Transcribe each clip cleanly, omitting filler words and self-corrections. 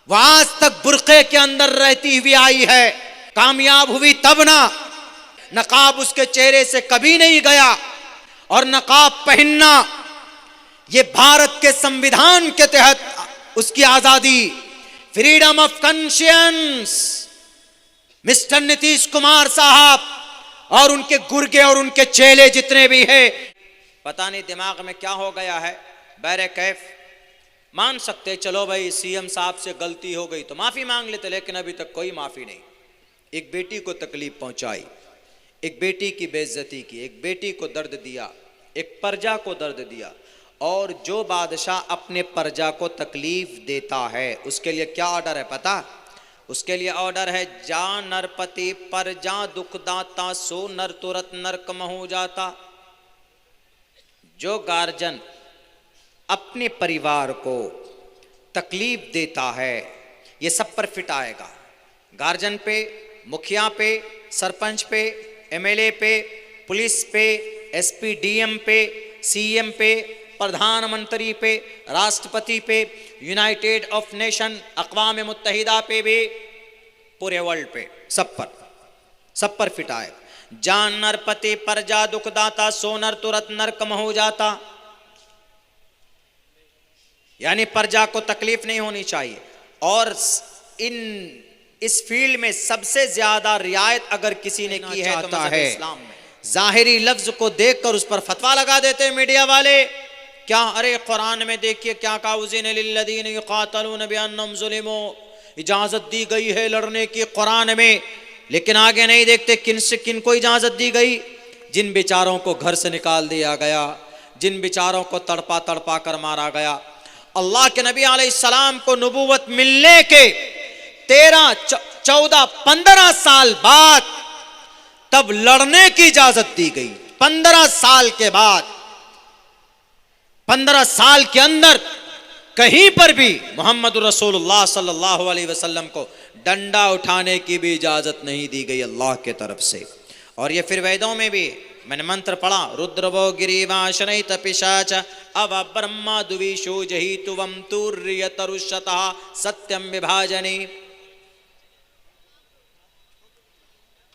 वह आज तक बुर्के के अंदर रहती हुई आई है, कामयाब हुई तब ना। नकाब उसके चेहरे से कभी नहीं गया, और नकाब पहनना ये भारत के संविधान के तहत उसकी आजादी, freedom of conscience. Mister Nitish Kumar साहब और उनके गुर्गे और उनके चेले जितने भी हैं, पता नहीं दिमाग में क्या हो गया है। बैरे कैफ मान सकते, चलो भाई सीएम साहब से गलती हो गई तो माफी मांग लेते, लेकिन अभी तक कोई माफी नहीं। एक बेटी को तकलीफ पहुंचाई, एक बेटी की बेइज्जती की, एक बेटी को दर्द दिया, एक प्रजा को दर्द दिया। और जो बादशाह अपने प्रजा को तकलीफ देता है उसके लिए क्या ऑर्डर है पता? उसके लिए ऑर्डर है, जा नरपति प्रजा दुख दाता, सो नर तुरत नरक महु जाता। जो गार्जियन अपने परिवार को तकलीफ देता है ये सब पर फिट आएगा। गार्जियन पे, मुखिया पे, सरपंच पे, एमएलए पे, पुलिस पे, एसपी डीएम पे, सीएम पे, प्रधानमंत्री पे, राष्ट्रपति पे, यूनाइटेड ऑफ नेशन अक़वाम मुत्तहिदा पे भी, पूरे वर्ल्ड पे, सब पर फिट आएगा। जान नरपति प्रजा दुखदाता, सोनर तुरत नरक महु जाता। यानी प्रजा को तकलीफ नहीं होनी चाहिए। और इस फील्ड में सबसे ज्यादा रियायत अगर किसी ने की है तो मज़हब इस्लाम में। जाहिरी लफ्ज को देखकर उस पर फतवा लगा देते हैं मीडिया वाले। क्या, अरे कुरान में देखिए क्या कहा, उज़िन लिल्लज़ीन युक़ातलून बिअन्नहुम ज़ुलिमू, इजाजत दी गई है लड़ने की कुरान में, लेकिन आगे नहीं देखते किन को इजाजत दी गई। जिन बेचारों को घर से निकाल दिया गया, जिन बेचारों को तड़पा तड़पा कर मारा गया। अल्लाह के नबी अलैहिस्सलाम को नबूवत मिलने के 13, 14, 15 साल बाद तब लड़ने की इजाजत दी गई। 15 साल के बाद, 15 साल के अंदर कहीं पर भी मोहम्मद रसूलुल्लाह सल्लल्लाहु अलैहि वसल्लम को डंडा उठाने की भी इजाजत नहीं दी गई अल्लाह के तरफ से। और ये फिर वेदों में भी मैंने मंत्र पढ़ा, रुद्रवो गिरीवाशनैत पिशाच अव ब्रह्मा दुविशो जहितुवम तुर्यतरुषतः सत्यम विभाजनी।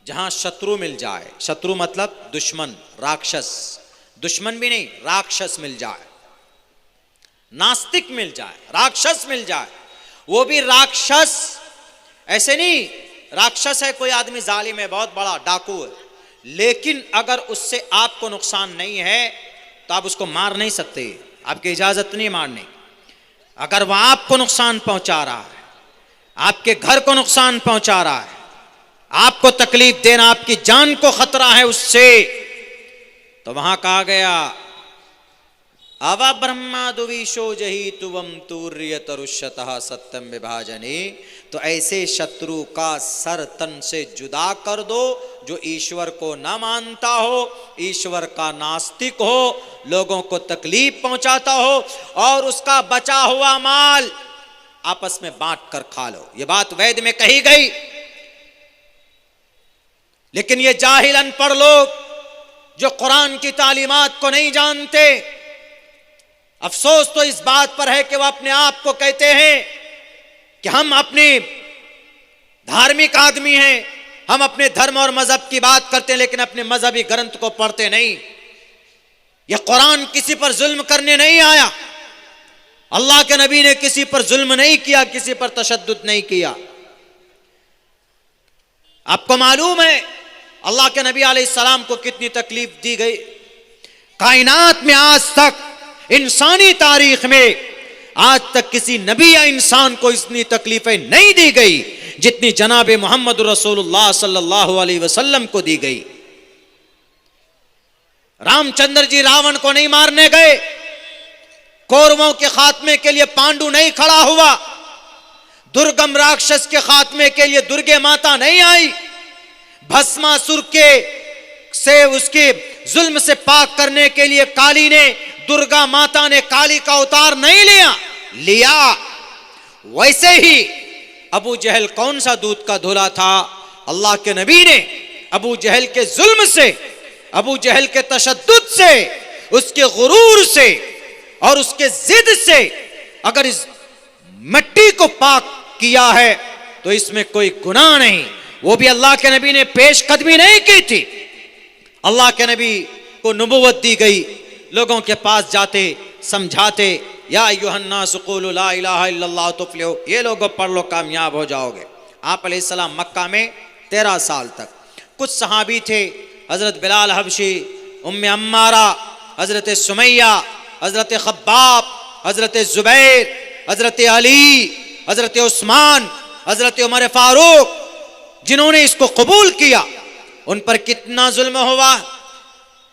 जहां शत्रु मिल जाए, शत्रु मतलब दुश्मन, राक्षस, दुश्मन भी नहीं राक्षस मिल जाए, नास्तिक मिल जाए, राक्षस मिल जाए, वो भी राक्षस ऐसे नहीं राक्षस है कोई आदमी जालिम है, बहुत बड़ा डाकू है, लेकिन अगर उससे आपको नुकसान नहीं है तो आप उसको मार नहीं सकते, आपकी इजाजत नहीं मारने। अगर वह आपको नुकसान पहुंचा रहा है, आपके घर को नुकसान पहुंचा रहा है, आपको तकलीफ देना, आपकी जान को खतरा है उससे, तो वहां कहा गया अवा ब्रह्मा दुविशो जही तुवम तूर्य तरुषतः सत्यम विभाजनी। तो ऐसे शत्रु का सर तन से जुदा कर दो जो ईश्वर को न मानता हो, ईश्वर का नास्तिक हो, लोगों को तकलीफ पहुंचाता हो, और उसका बचा हुआ माल आपस में बांट कर खा लो। ये बात वेद में कही गई, लेकिन ये जाहिल अनपढ़ लोग जो कुरान की तालीमात को नहीं जानते, अफसोस तो इस बात पर है कि वह अपने आप को कहते हैं कि हम अपने धार्मिक आदमी हैं, हम अपने धर्म और मजहब की बात करते हैं, लेकिन अपने मजहबी ग्रंथ को पढ़ते नहीं। यह कुरान किसी पर जुल्म करने नहीं आया, अल्लाह के नबी ने किसी पर जुल्म नहीं किया, किसी पर तशद्दुद नहीं किया। आपको मालूम है अल्लाह के नबी अलैहिस्सलाम को कितनी तकलीफ दी गई। कायनात में आज तक, इंसानी तारीख में आज तक किसी नबी या इंसान को इतनी तकलीफें नहीं दी गई जितनी जनाबे मोहम्मद रसूलुल्लाह सल्लल्लाहु अलैहि वसल्लम को दी गई। रामचंद्र जी रावण को नहीं मारने गए, कौरवों के खात्मे के लिए पांडु नहीं खड़ा हुआ, दुर्गम राक्षस के खात्मे के लिए दुर्गे माता नहीं आई, भस्मासुर के से उसके जुल्म से पाक करने के लिए काली ने, दुर्गा माता ने काली का अवतार नहीं लिया। वैसे ही अबू जहल कौन सा दूध का धुला था, अल्लाह के नबी ने अबू जहल के जुल्म से, अबू जहल के तशद्दुद से, उसके गुरूर से और उसके जिद से अगर इस मिट्टी को पाक किया है तो इसमें कोई गुनाह नहीं। वो भी अल्लाह के नबी ने पेशकदमी नहीं की थी। अल्लाह के नबी को नबुव्वत दी गई, लोगों के पास जाते समझाते, या अय्युहन्नास क़ूलू ला इलाहा इल्लल्लाह तुफ़्लिहू, ये लोगों पढ़ लो कामयाब हो जाओगे। आप अलैहिस्सलाम मक्का में 13 साल तक, कुछ सहाबी थे, हज़रत बिलाल हबशी, उम्मे अम्मारा, हज़रत सुमैया, हज़रत खब्बाब, हज़रत ज़ुबैर, हज़रत अली, हज़रत उस्मान, हज़रत उमर फारूक, जिन्होंने इसको कबूल किया, उन पर कितना जुल्म हुआ।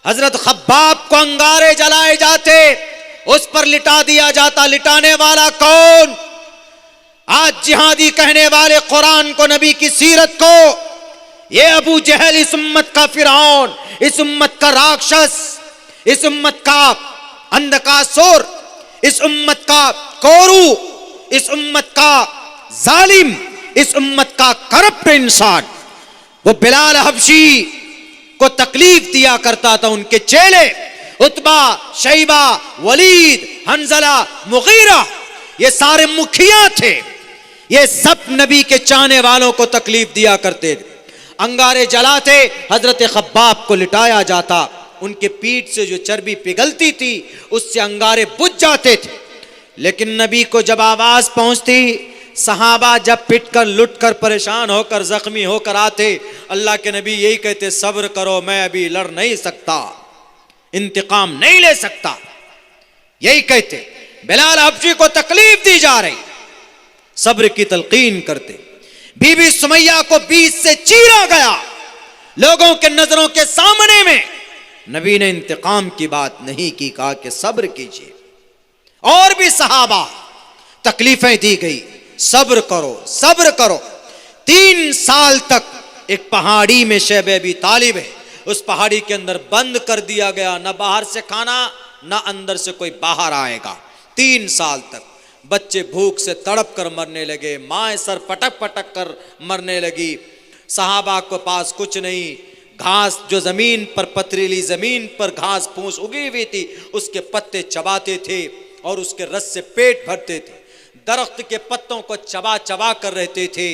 हज़रत खब्बाब को अंगारे जलाए जाते, उस पर लिटा दिया जाता। लिटाने वाला कौन? आज जिहादी कहने वाले कुरान को, नबी की सीरत को, ये अबू जहल, इस उम्मत का फिरौन, इस उम्मत का राक्षस, इस उम्मत का अंधकासुर, इस उम्मत का कोरू, इस उम्मत का जालिम, इस उम्मत का करप्ट इंसान, वो बिलाल हबशी को तकलीफ दिया करता था। उनके चेले उतबा, शैबा, वलीद, हंजला, मुगीरा, ये सारे मुखिया थे, ये सब नबी के चाहने वालों को तकलीफ दिया करते थे। अंगारे जलाते, हजरत खब्बाब को लिटाया जाता, उनके पीठ से जो चर्बी पिघलती थी उससे अंगारे बुझ जाते थे। लेकिन नबी को जब आवाज पहुंचती, सहाबा जब पिट कर लुट कर परेशान होकर जख्मी होकर आते, अल्लाह के नबी यही कहते, सब्र करो, मैं अभी लड़ नहीं सकता, इंतकाम नहीं ले सकता, यही कहते। बिलाल हबशी को तकलीफ दी जा रही, सब्र की तलकीन करते। बीबी सुमैया को बीच से चीरा गया, लोगों के नजरों के सामने में। नबी ने इंतकाम की बात नहीं की, कहा कि सब्र कीजिए। और भी सहाबा तकलीफें दी गई, सब्र करो, सब्र करो। 3 साल तक एक पहाड़ी में शैब अबी तालिब है, उस पहाड़ी के अंदर बंद कर दिया गया, न बाहर से खाना, न अंदर से कोई बाहर आएगा। 3 साल तक बच्चे भूख से तड़प कर मरने लगे, माएँ सर पटक पटक कर मरने लगी। सहाबा के पास कुछ नहीं, घास जो जमीन पर, पथरीली जमीन पर घास फूस उगी हुई थी, उसके पत्ते चबाते थे और उसके रस से पेट भरते थे। दरख्त के पत्तों को चबा चबा कर रहते थे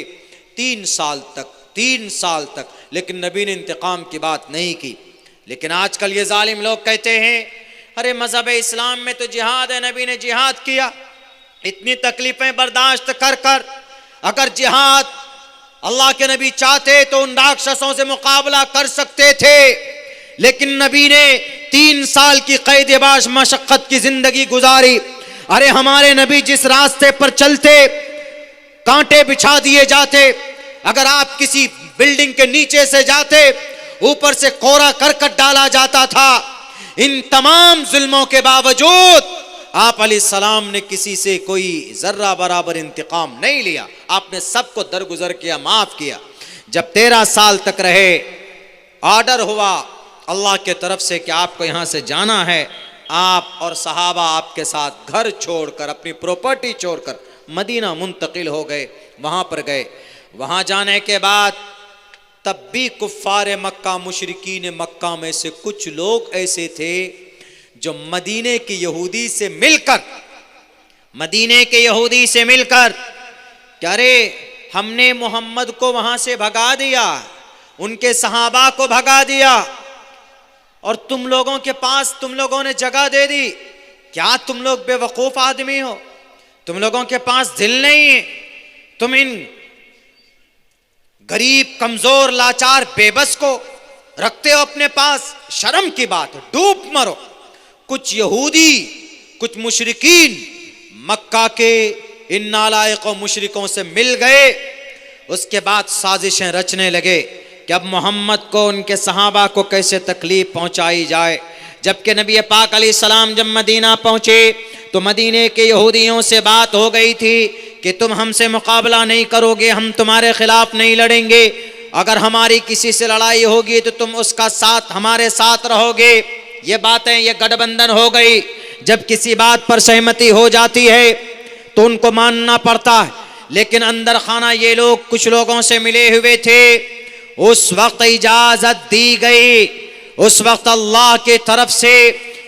3 साल तक, 3 साल तक। लेकिन नबी ने इंतकाम की बात नहीं की। लेकिन आजकल ये जालिम लोग कहते हैं, अरे मजहब इस्लाम में तो जिहाद है, नबी ने जिहाद किया। इतनी तकलीफें बर्दाश्त कर कर अगर जिहाद अल्लाह के नबी चाहते तो उन राक्षसों से मुकाबला कर सकते थे। लेकिन नबी ने 3 साल की कैद-ए-बाश मशक्कत की जिंदगी गुजारी। अरे हमारे नबी जिस रास्ते पर चलते, कांटे बिछा दिए जाते। अगर आप किसी बिल्डिंग के नीचे से जाते, ऊपर से कोरा करकट डाला जाता था। इन तमाम जुल्मों के बावजूद आप अलैहिस्सलाम ने किसी से कोई जर्रा बराबर इंतकाम नहीं लिया। आपने सबको दरगुजर किया, माफ किया। जब 13 साल तक रहे, ऑर्डर हुआ अल्लाह के तरफ से कि आपको यहां से जाना है। आप और सहाबा आपके साथ घर छोड़कर, अपनी प्रॉपर्टी छोड़कर मदीना मुंतकिल हो गए, वहां पर गए। वहां जाने के बाद तब भी कुफ्फार मक्का, मुशरिकीन मक्का में से कुछ लोग ऐसे थे जो मदीने के यहूदी से मिलकर, मदीने के यहूदी से मिलकर, क्या रे हमने मोहम्मद को वहां से भगा दिया, उनके सहाबा को भगा दिया, और तुम लोगों के पास तुम लोगों ने जगह दे दी। क्या तुम लोग बेवकूफ आदमी हो? तुम लोगों के पास दिल नहीं है? तुम इन गरीब, कमजोर, लाचार, बेबस को रखते हो अपने पास? शर्म की बात है, डूब मरो। कुछ यहूदी, कुछ मुशरिकीन मक्का के इन नालायक मुशरिकों से मिल गए। उसके बाद साजिशें रचने लगे कि अब मोहम्मद को, उनके सहाबा को कैसे तकलीफ पहुंचाई जाए। जबकि नबी पाक अलैहिस्सलाम जब मदीना पहुंचे तो मदीने के यहूदियों से बात हो गई थी कि तुम हमसे मुकाबला नहीं करोगे, हम तुम्हारे खिलाफ नहीं लड़ेंगे। अगर हमारी किसी से लड़ाई होगी तो तुम उसका साथ, हमारे साथ रहोगे। ये बातें, ये गठबंधन हो गई। जब किसी बात पर सहमति हो जाती है तो उनको मानना पड़ता है। लेकिन अंदर खाना ये लोग कुछ लोगों से मिले हुए थे। उस वक्त इजाजत दी गई, उस वक्त अल्लाह की तरफ से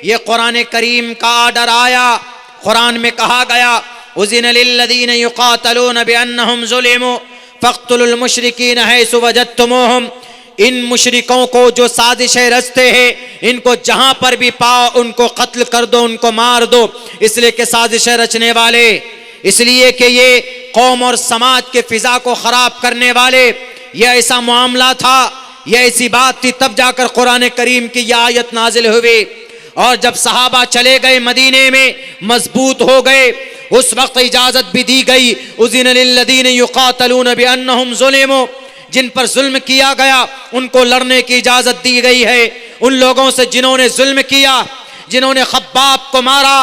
ये कुरान करीम का आर्डर आया। कुरान में कहा गया, उज़िन लिल्लज़ीन युक़ातलून बिअन्नहुम ज़ुलिमू फ़क़्तुलुल मुशरिकीन हैसु वजदतुमूहुम। इन मुशरिकों को जो साजिशें रचते हैं, इनको जहां पर भी पाओ उनको कत्ल कर दो, उनको मार दो। इसलिए कि साजिशें रचने वाले, इसलिए कि ये कौम और समाज के फिजा को खराब करने वाले, यह ऐसा मामला था, यह ऐसी बात थी। तब जाकर कुरान करीम की यह आयत नाजिल हुई। और जब सहाबा चले गए मदीने में, मजबूत हो गए, उस वक्त इजाजत भी दी गई। उज़िन लिल्लज़ीन युक़ातलून बिअन्नहुम ज़ुलिमू, जिन पर जुल्म किया गया उनको लड़ने की इजाजत दी गई है। उन लोगों से जिन्होंने जुल्म किया, जिन्होंने खब्बाब को मारा,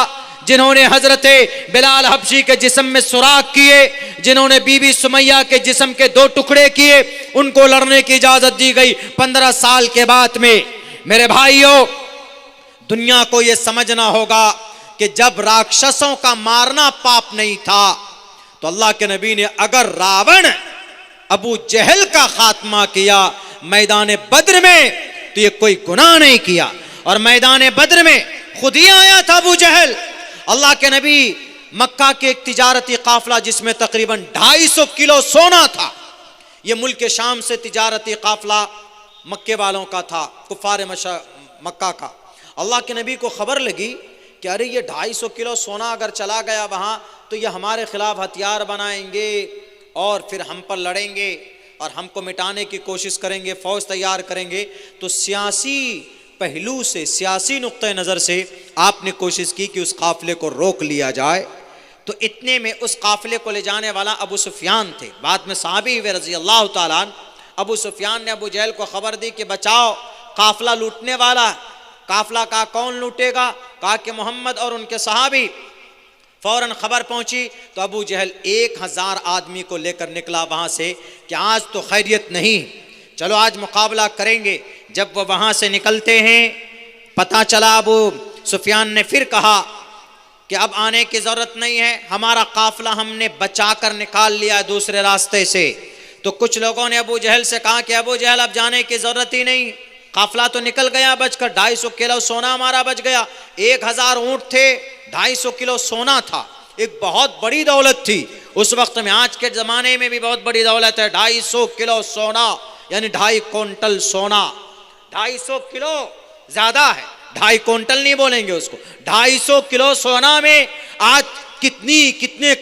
जिन्होंने हजरत बिलाल हबशी के जिस्म में सुराख किए, जिन्होंने बीबी सुमैया के जिस्म के 2 टुकड़े किए, उनको लड़ने की इजाजत दी गई 15 साल के बाद में। मेरे भाइयों, दुनिया को यह समझना होगा कि जब राक्षसों का मारना पाप नहीं था, तो अल्लाह के नबी ने अगर रावण अबू जहल का खात्मा किया मैदान बद्र में, तो ये कोई गुनाह नहीं किया। और मैदान बद्र में खुद ही आया था अबू जहल। अल्लाह के नबी मक्का के एक तिजारती काफला जिसमें तकरीबन 250 किलो सोना था, ये मुल्क शाम से तिजारती काफला मक्के वालों का था, कुफार मक्का का। अल्लाह के नबी को खबर लगी कि अरे ये 250 किलो सोना अगर चला गया वहाँ, तो ये हमारे खिलाफ हथियार बनाएंगे और फिर हम पर लड़ेंगे और हमको मिटाने की कोशिश करेंगे, फौज तैयार करेंगे। तो सियासी पहलू से, सियासी नुक्ते नज़र से आपने कोशिश की कि उस काफिले को रोक लिया जाए। तो इतने में उस काफिले को ले जाने वाला अबू सुफियान थे, बाद में सहाबी हुए रज़ी अल्लाह तआला अन्हु। अबू सुफियान ने अबू जहल को खबर दी कि बचाओ, काफिला लूटने वाला। काफिला का कौन लूटेगा? कहा कि मोहम्मद और उनके सहाबी। फौरन खबर पहुंची तो अबू जहल 1000 आदमी को लेकर निकला वहां से कि आज तो खैरियत नहीं, चलो आज मुकाबला करेंगे। जब वो वहां से निकलते हैं, पता चला अबू सुफियान ने फिर कहा कि अब आने की जरूरत नहीं है, हमारा काफिला हमने बचाकर निकाल लिया दूसरे रास्ते से। तो कुछ लोगों ने अबू जहल से कहा कि अबू जहल अब जाने की जरूरत ही नहीं, काफिला तो निकल गया बचकर, 250 किलो सोना हमारा बच गया। 1000 ऊंट थे, 250 किलो सोना था, एक बहुत बड़ी दौलत थी उस वक्त में। आज के ज़माने में भी बहुत बड़ी दौलत है। 250 किलो सोना यानी 2.5 क्विंटल सोना। 250 किलो ज़्यादा है, 2.5 क्विंटल नहीं बोलेंगे उसको। 250 किलो सोना में आज कितने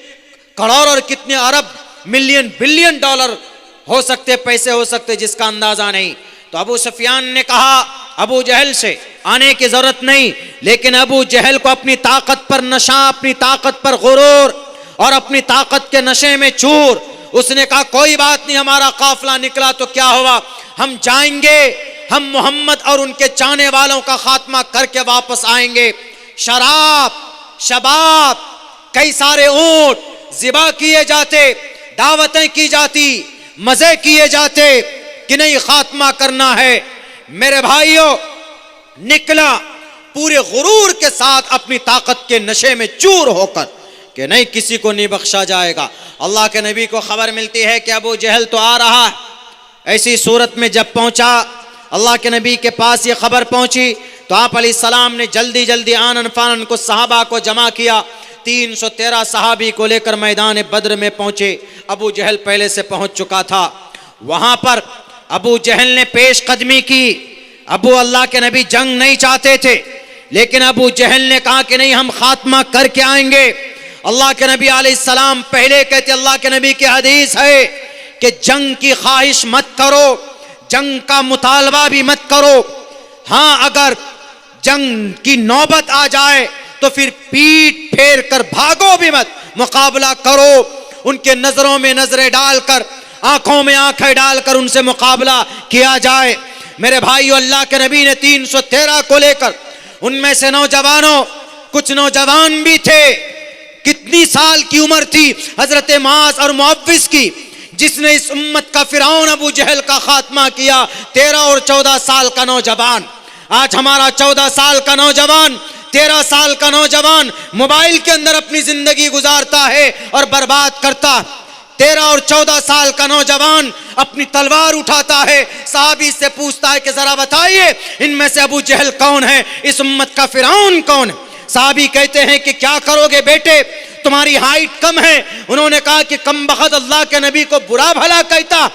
करोड़ और कितने अरब मिलियन बिलियन डॉलर हो सकते, पैसे हो सकते, जिसका अंदाज़ा नहीं। तो अबू सुफियान ने कहा अबू जहल से आने की जरूरत नहीं, लेकिन अबू जहल को अपनी ताकत पर नशा, अपनी ताकत पर गुरूर और अपनी ताकत के नशे में चूर। उसने कहा कोई बात नहीं, हमारा काफिला निकला तो क्या हुआ, हम जाएंगे, हम मोहम्मद और उनके चाहने वालों का खात्मा करके वापस आएंगे। शराब, शबाब, कई सारे ऊंट ज़िबा किए जाते, दावतें की जाती, मजे किए जाते कि नहीं खात्मा करना है। मेरे भाइयों, निकला पूरे गुरूर के साथ अपनी ताकत के नशे में चूर होकर कि नहीं किसी को नहीं बख्शा जाएगा। अल्लाह के नबी को खबर मिलती है कि अबू जहल तो आ रहा है। ऐसी सूरत में जब पहुंचा, अल्लाह के नबी के पास ये खबर पहुंची तो आप अलैहिस्सलाम ने जल्दी जल्दी आनन फानन को सहाबा को जमा किया। 313 सहाबी को लेकर मैदान बद्र में पहुंचे। अबू जहल पहले से पहुंच चुका था। वहां पर अबू जहल ने पेश कदमी की। अल्लाह के नबी जंग नहीं चाहते थे, लेकिन अबू जहल ने कहा कि नहीं, हम खात्मा करके आएंगे। अल्लाह के नबी अलैहिस्सलाम पहले कहते, अल्लाह के नबी की हदीस है कि जंग की ख्वाहिश मत करो, जंग का मुतालबा भी मत करो। हाँ, अगर जंग की नौबत आ जाए तो फिर पीठ फेर कर भागो भी मत, मुकाबला करो। उनके नजरों में नजरें डालकर, आंखों में आंखें डालकर उनसे मुकाबला किया जाए। मेरे भाइयों, अल्लाह के नबी ने 313 को लेकर, उनमें से नौजवानों, कुछ नौजवान भी थे। कितनी साल की उम्र थी हजरत मास और मुअव्विस की, जिसने इस उम्मत का फिरौन अबू जहल का खात्मा किया। 13 और 14 साल का नौजवान। आज हमारा 14 साल का नौजवान, 13 साल का नौजवान मोबाइल के अंदर अपनी जिंदगी गुजारता है और बर्बाद करता। 13 और 14 साल का नौजवान अपनी तलवार उठाता है, साहबी से पूछता है कि जरा बताइए इनमें से अबू जहल कौन है, इस उम्मत का फिरौन कौन है। साहबी कहते हैं कि क्या करोगे बेटे, तुम्हारी हाइट कम है। उन्होंने कहा कि कम बखत अल्लाह के नबी को बुरा भला कहता।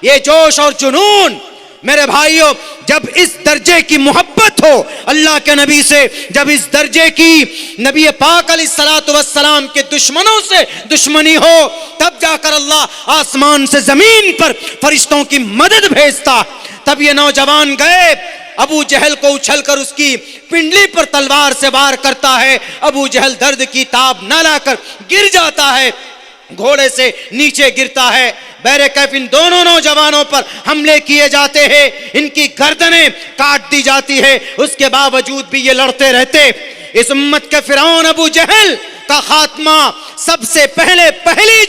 ये जोश और जुनून मेरे भाइयों, जब इस दर्जे की मोहब्बत हो अल्लाह के नबी से, जब इस दर्जे की नबी पाक अलैहिस्सलातु वस्सलाम के दुश्मनों से दुश्मनी हो, तब जाकर अल्लाह आसमान से जमीन पर फरिश्तों की मदद भेजता। तब ये नौजवान गए, अबू जहल को उछलकर उसकी पिंडली पर तलवार से वार करता है। अबू जहल दर्द की ताब न लाकर गिर जाता है, घोड़े से नीचे गिरता है। बैरकैफ इन दोनों नौजवानों पर हमले किए जाते हैं, इनकी गर्दनें काट दी जाती है। उसके बावजूद भी ये लड़ते रहते। इस उम्मत के फिरौन अबू जहल का खात्मा सबसे पहली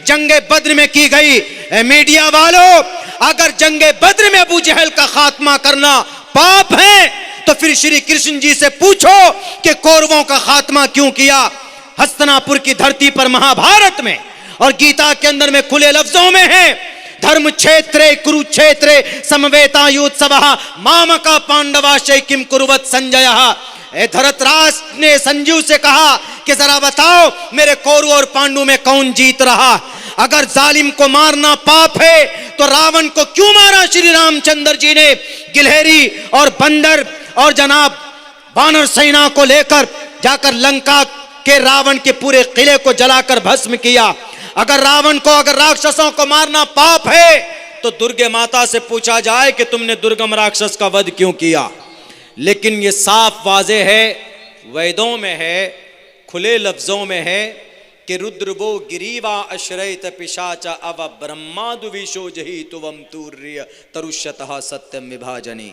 जंगे बद्र में की गई। मीडिया वालों, अगर जंगे बद्र में अबू जहल का खात्मा करना पाप है तो फिर श्री कृष्ण जी से पूछो कि कौरवों का खात्मा क्यों किया। हस्तिनापुर की धरती पर महाभारत में और गीता के अंदर में खुले लफ्जों में है, धर्म क्षेत्रे कुरुक्षेत्रे समवेतायुत्सवः मामका पांडवाश्चै किम कुर्वत संजयः। धृतराष्ट्र ने संजीव से कहा कि जरा बताओ मेरे कौरव और पांडु में कौन जीत रहा। अगर जालिम को मारना पाप है तो रावण को क्यों मारा श्री रामचंद्र जी ने। गिलहरी और बंदर और जनाब वानर सेना को लेकर जाकर लंका के रावण के पूरे किले को जलाकर भस्म किया। अगर राक्षसों को मारना पाप है तो दुर्गे माता से पूछा जाए कि तुमने दुर्गम राक्षस का वध क्यों किया। लेकिन ये साफ वाजे है, वेदों में है, खुले लफ्जों में है कि रुद्र वो गिरीवा अश्रयत पिशाचा अव ब्रह्मादु विशोजहि तुवम तूर्य तरुष्यतः सत्यम विभाजनी।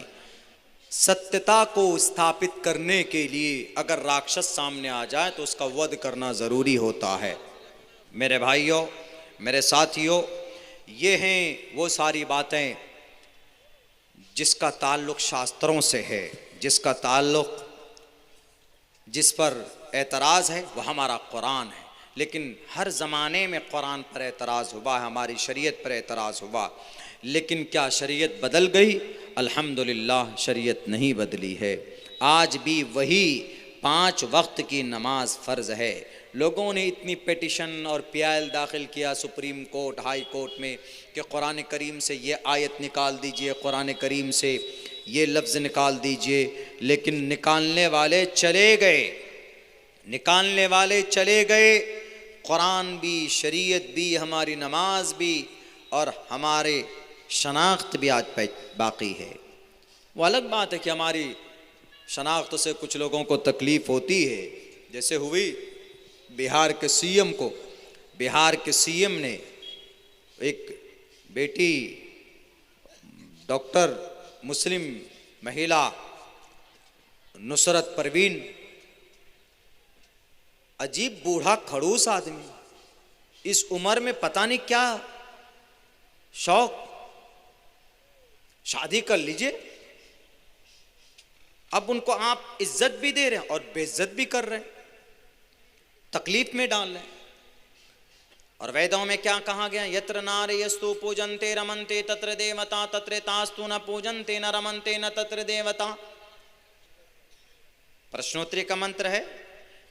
सत्यता को स्थापित करने के लिए अगर राक्षस सामने आ जाए तो उसका वध करना जरूरी होता है। मेरे भाइयों, मेरे साथियों, ये हैं वो सारी बातें जिसका ताल्लुक शास्त्रों से है, जिसका ताल्लुक, जिस पर एतराज़ है वह हमारा कुरान है। लेकिन हर ज़माने में कुरान पर एतराज़ हुआ है, हमारी शरीयत पर एतराज़ हुआ। लेकिन क्या शरीयत बदल गई? अल्हम्दुलिल्लाह शरीयत नहीं बदली है। आज भी वही 5 वक्त की नमाज फ़र्ज़ है। लोगों ने इतनी पिटिशन और पीआईएल दाखिल किया सुप्रीम कोर्ट, हाई कोर्ट में कि कुरान करीम से ये आयत निकाल दीजिए, कुरान करीम से ये लफ्ज़ निकाल दीजिए। लेकिन निकालने वाले चले गए। कुरान भी, शरीयत भी, हमारी नमाज भी और हमारे शनाख्त भी आज बाकी है। वो अलग बात है कि हमारी शनाख्त से कुछ लोगों को तकलीफ़ होती है। जैसे हुई बिहार के सीएम ने एक बेटी डॉक्टर मुस्लिम महिला नुसरत परवीन, अजीब बूढ़ा खड़ूस आदमी, इस उम्र में पता नहीं क्या शौक, शादी कर लीजिए। अब उनको आप इज्जत भी दे रहे हैं और बेइज्जत भी कर रहे हैं, तकलीफ में डाल रहे हैं। और वेदों में क्या कहा गया? यत्र नारयस्तु पूजन्ते रमन्ते तत्र देवता तत्र तास्तु न पूजन्ते न रमन्ते न तत्र देवता। प्रश्नोत्तरी का मंत्र है,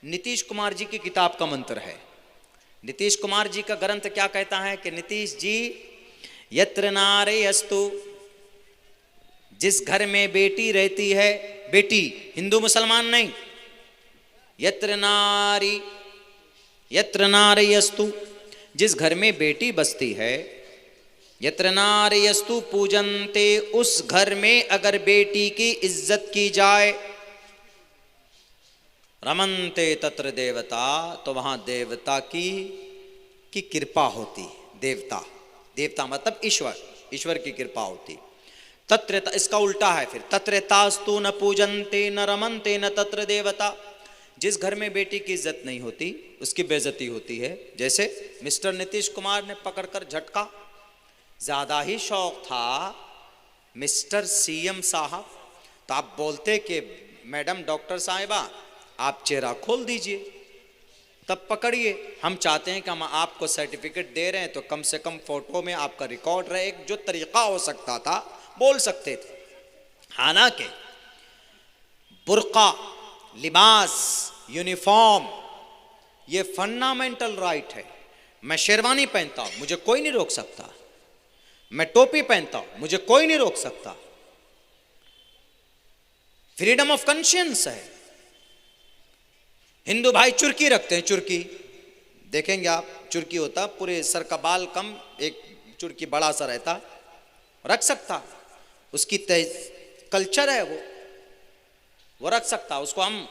नीतीश कुमार जी की किताब का मंत्र है। नीतीश कुमार जी का ग्रंथ क्या कहता है कि नीतीश जी, यत्र नारयस्तु, जिस घर में बेटी रहती है, बेटी हिंदू मुसलमान नहीं, यत्र नारयस्तु, जिस घर में बेटी बसती है, यत्र नारयस्तु पूजन्ते, उस घर में अगर बेटी की इज्जत की जाए, रमन्ते तत्र देवता, तो वहां देवता की कृपा होती। देवता मतलब ईश्वर की कृपा होती। तत्र, इसका उल्टा है फिर, तत्र तास्तु न पूजन्ते न रमन्ते न तत्र देवता, जिस घर में बेटी की इज्जत नहीं होती उसकी बेइज्जती होती है। जैसे मिस्टर नीतीश कुमार ने पकड़कर झटका, ज्यादा ही शौक था मिस्टर सीएम साहब, तो आप बोलते कि मैडम डॉक्टर साहिबा आप चेहरा खोल दीजिए, तब पकड़िए। हम चाहते हैं कि हम आपको सर्टिफिकेट दे रहे हैं तो कम से कम फोटो में आपका रिकॉर्ड रहे। एक जो तरीका हो सकता था बोल सकते थे। हालांकि बुर्का, लिबास यूनिफॉर्म, ये फंडामेंटल राइट है। मैं शेरवानी पहनता हूं, मुझे कोई नहीं रोक सकता। मैं टोपी पहनता हूं, मुझे कोई नहीं रोक सकता। फ्रीडम ऑफ कॉन्शियंस है। हिंदू भाई चुर्की रखते हैं, चुर्की देखेंगे आप, चुर्की होता पूरे सर का बाल कम, एक चुर्की बड़ा सा रहता, रख सकता, उसकी कल्चर है, वो रख सकता। उसको हम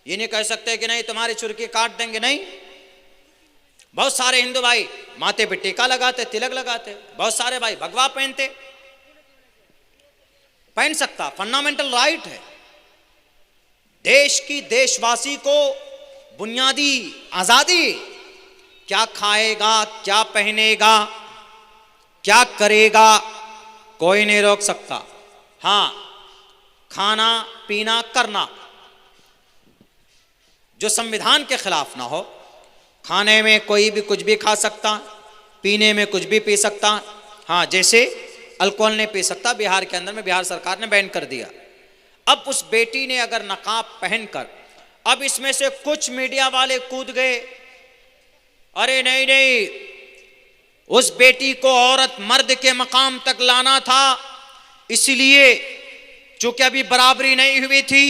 ये नहीं कह सकते कि नहीं तुम्हारी चुर्की काट देंगे, नहीं। बहुत सारे हिंदू भाई माथे पे टीका लगाते, तिलक लगाते, बहुत सारे भाई भगवा पहनते, पहन सकता, फंडामेंटल राइट है। देश की, देशवासी को बुनियादी आजादी, क्या खाएगा, क्या पहनेगा, क्या करेगा, कोई नहीं रोक सकता। हां, खाना पीना करना जो संविधान के खिलाफ ना हो। खाने में कोई भी कुछ भी खा सकता, पीने में कुछ भी पी सकता। हाँ, जैसे अल्कोहल नहीं पी सकता, बिहार के अंदर में बिहार सरकार ने बैन कर दिया। अब उस बेटी ने अगर नकाब पहनकर, अब इसमें से कुछ मीडिया वाले कूद गए, अरे नहीं नहीं, उस बेटी को औरत मर्द के मकाम तक लाना था, इसलिए चूंकि अभी बराबरी नहीं हुई थी,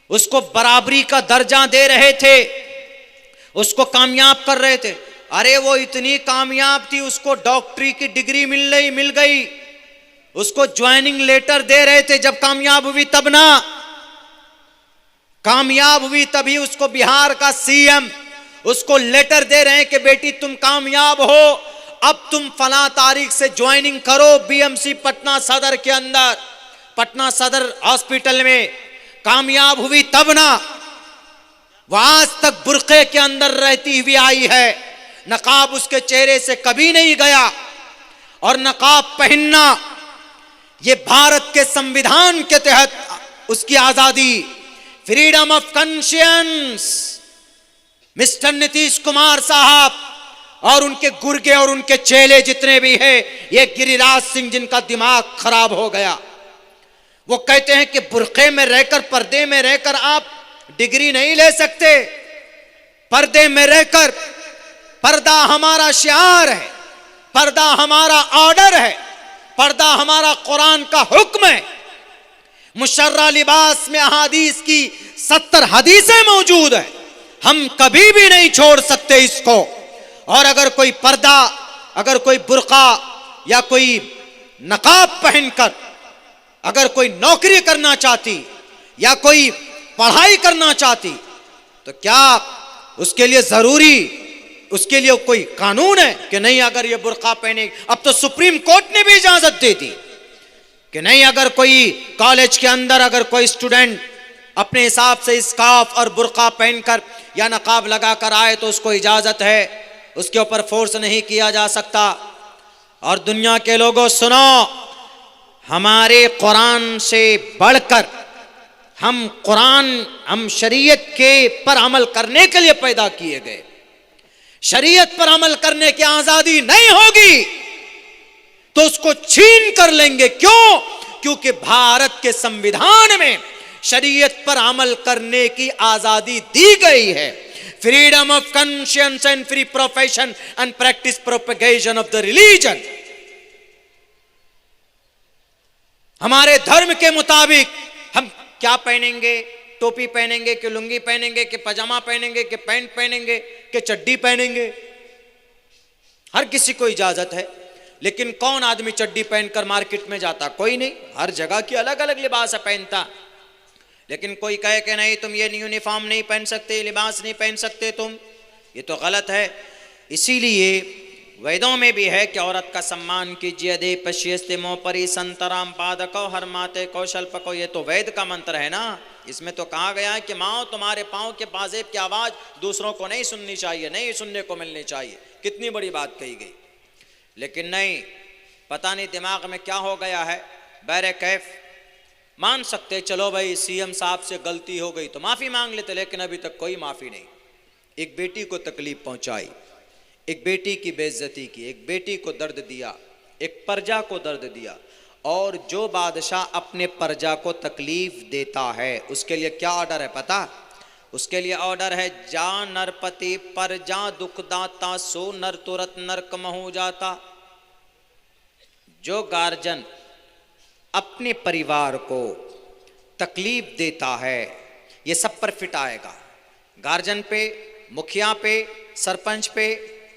उसको बराबरी का दर्जा दे रहे थे, उसको कामयाब कर रहे थे। अरे वो इतनी कामयाब थी, उसको डॉक्टरी की डिग्री मिल गई, उसको ज्वाइनिंग लेटर दे रहे थे। जब कामयाब हुई तब ना, कामयाब हुई तभी उसको बिहार का सीएम उसको लेटर दे रहे हैं कि बेटी तुम कामयाब हो, अब तुम फला तारीख से ज्वाइनिंग करो बीएमसी पटना सदर के अंदर, पटना सदर हॉस्पिटल में। कामयाब हुई तब ना, वह आज तक बुर्के के अंदर रहती हुई आई है, नकाब उसके चेहरे से कभी नहीं गया। और नकाब पहनना ये भारत के संविधान के तहत उसकी आजादी, freedom of conscience. Mister Nitish Kumar साहब और उनके गुर्गे और उनके चेले जितने भी हैं, ये गिरिराज सिंह जिनका दिमाग खराब हो गया, वो कहते हैं कि बुर्के में रहकर, पर्दे में रहकर आप डिग्री नहीं ले सकते। पर्दे में रहकर, पर्दा हमारा शिआर है, पर्दा हमारा ऑर्डर है, पर्दा हमारा कुरान का हुक्म है। मुशर्रा लिबास में अहादीस की 70 हदीसें मौजूद है, हम कभी भी नहीं छोड़ सकते इसको। और अगर कोई पर्दा, अगर कोई बुर्का या कोई नकाब पहनकर अगर कोई नौकरी करना चाहती या कोई पढ़ाई करना चाहती, तो क्या उसके लिए जरूरी, उसके लिए कोई कानून है कि नहीं अगर ये बुर्का पहने? अब तो सुप्रीम कोर्ट ने भी इजाजत दे दी कि नहीं, अगर कोई कॉलेज के अंदर अगर कोई स्टूडेंट अपने हिसाब से स्कार्फ और बुर्का पहनकर या नकाब लगाकर आए तो उसको इजाजत है, उसके ऊपर फोर्स नहीं किया जा सकता। और दुनिया के लोगों सुनो, हमारे कुरान से बढ़कर हम कुरान, हम शरीयत के पर अमल करने के लिए पैदा किए गए। शरीयत पर अमल करने की आजादी नहीं होगी तो उसको छीन कर लेंगे। क्यों? क्योंकि भारत के संविधान में शरीयत पर अमल करने की आजादी दी गई है। Freedom of conscience and free profession and practice propagation of the religion. हमारे धर्म के मुताबिक हम क्या पहनेंगे, टोपी पहनेंगे कि लुंगी पहनेंगे कि पजामा पहनेंगे कि पैंट पहनेंगे कि चड्डी पहनेंगे, हर किसी को इजाजत है। लेकिन कौन आदमी चड्डी पहनकर मार्केट में जाता? कोई नहीं। हर जगह की अलग अलग लिबास पहनता। लेकिन कोई कहे कि नहीं तुम ये यूनिफॉर्म नहीं पहन सकते, लिबास नहीं पहन सकते तुम, ये तो गलत है। इसीलिए वेदों में भी है कि औरत का सम्मान कीजिए, दे पश्यस्ते मोपरी संतराम पादको हर माते कौशल्पको। ये तो वेद का मंत्र है ना। इसमें तो कहा गया है कि माओ तुम्हारे पाँव के पाजेब की आवाज़ दूसरों को नहीं सुननी चाहिए, नहीं सुनने को मिलनी चाहिए। कितनी बड़ी बात कही गई। लेकिन नहीं, पता नहीं दिमाग में क्या हो गया है। बैरे कैफ मान सकते, चलो भाई सीएम साहब से गलती हो गई तो माफ़ी मांग लेते, लेकिन अभी तक कोई माफ़ी नहीं। एक बेटी को तकलीफ पहुंचाई, एक बेटी की बेइज्जती की, एक बेटी को दर्द दिया, एक प्रजा को दर्द दिया। और जो बादशाह अपने प्रजा को तकलीफ देता है उसके लिए क्या ऑर्डर है पता? उसके लिए ऑर्डर है, जा नरपति पर जा दुख दाता, सो नर तुरत नरक में हो जाता। जो गार्जियन अपने परिवार को तकलीफ देता है, ये सब पर फिट आएगा। गार्जियन पे, मुखिया पे, सरपंच पे,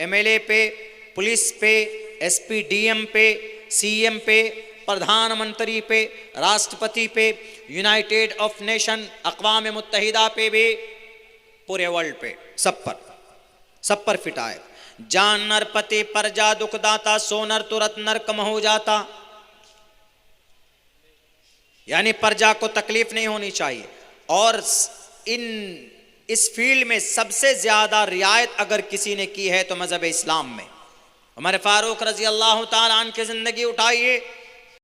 एमएलए पे, पुलिस पे, एसपी डीएम पे, सीएम पे, प्रधानमंत्री पे, राष्ट्रपति पे, यूनाइटेड ऑफ नेशन अक़वाम मुत्तहिदा पे भी, पूरे वर्ल्ड पे, सब पर फिट आएगा। जान नरपति पर जा दुख दाता, सो नर तुरत नरक में हो जाता। यानी प्रजा को तकलीफ नहीं होनी चाहिए। और इस फील्ड में सबसे ज्यादा रियायत अगर किसी ने की है तो मजहब इस्लाम में। हमारे फारूक रजी अल्लाह ताला अन्हु की जिंदगी उठाइए,